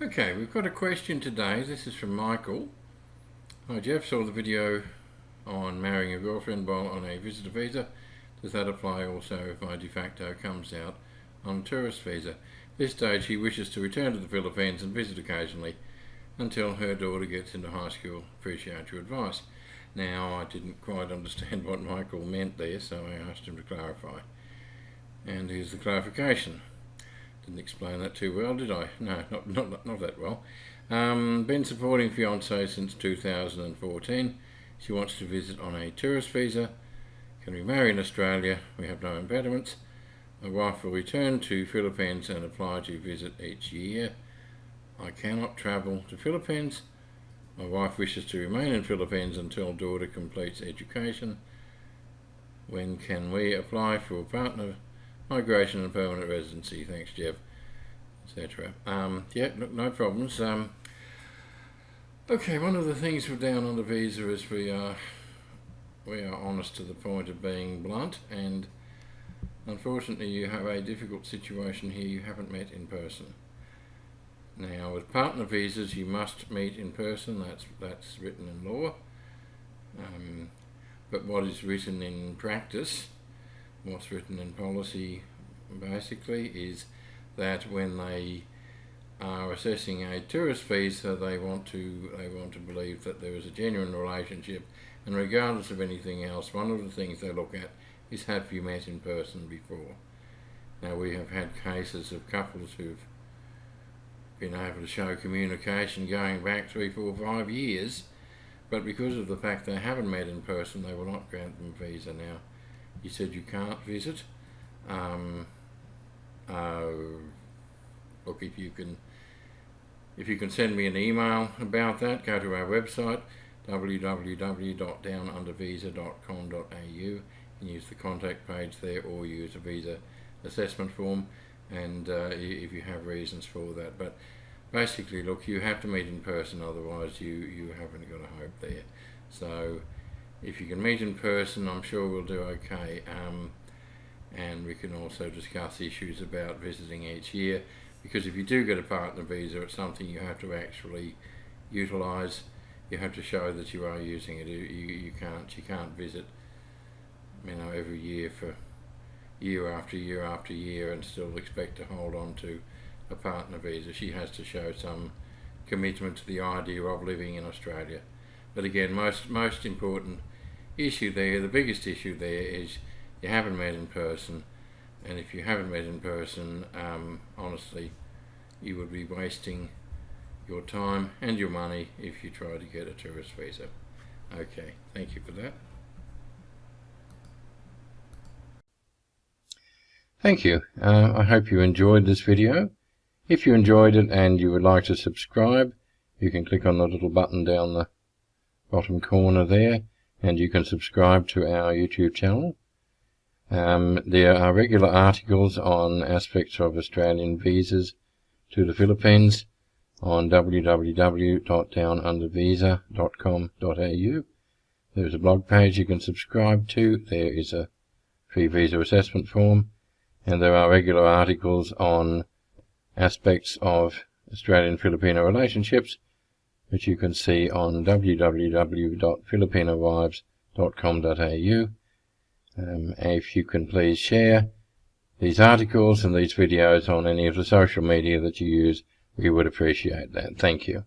Okay, we've got a question today. This is from Michael. Hi Jeff, saw the video on marrying a girlfriend while on a visitor visa. Does that apply also if my de facto comes out on a tourist visa? At this stage he wishes to return to the Philippines and visit occasionally until her daughter gets into high school. Appreciate your advice. Now, I didn't quite understand what Michael meant there, so I asked him to clarify. And here's the clarification. Didn't explain that too well, did I? No, not that well. Been supporting fiancee since 2014. She wants to visit on a tourist visa. Can we marry in Australia? We have no impediments. My wife will return to Philippines and apply to visit each year. I cannot travel to Philippines. My wife wishes to remain in Philippines until daughter completes education. When can we apply for partner migration and permanent residency? Thanks, Jeff, etc. Yeah, look, no problems. Okay, one of the things with Down Under Visa is we are honest to the point of being blunt, and unfortunately you have a difficult situation here. You haven't met in person. Now, with partner visas, you must meet in person. That's written in law. But what is written in practice, what's written in policy, basically, is that when they are assessing a tourist visa, they want to believe that there is a genuine relationship, and regardless of anything else, one of the things they look at is, have you met in person before? Now, we have had cases of couples who've been able to show communication going back 3, 4, 5 years, but because of the fact they haven't met in person, they will not grant them a visa. Now, you said you can't visit. Look, if you can send me an email about that, go to our website www.downundervisa.com.au and use the contact page there, or use a visa assessment form, and if you have reasons for that. But basically, look, you have to meet in person, otherwise you haven't got a hope there. So if you can meet in person, I'm sure we'll do okay, and we can also discuss issues about visiting each year, because if you do get a partner visa, it's something you have to actually utilise. You have to show that you are using it. You can't visit, every year for year after year after year and still expect to hold on to a partner visa. She has to show some commitment to the idea of living in Australia. But again, most important issue there, the biggest issue there, is you haven't met in person, and if you haven't met in person, honestly, you would be wasting your time and your money if you try to get a tourist visa. Okay, thank you for that. Thank you. I hope you enjoyed this video. If you enjoyed it and you would like to subscribe, you can click on the little button down the bottom corner there, and you can subscribe to our YouTube channel. There are regular articles on aspects of Australian visas to the Philippines on www.downundervisa.com.au. There's a blog page you can subscribe to. There is a free visa assessment form, and there are regular articles on aspects of Australian Filipino relationships, which you can see on www.filipinawives.com.au. If you can please share these articles and these videos on any of the social media that you use, we would appreciate that. Thank you.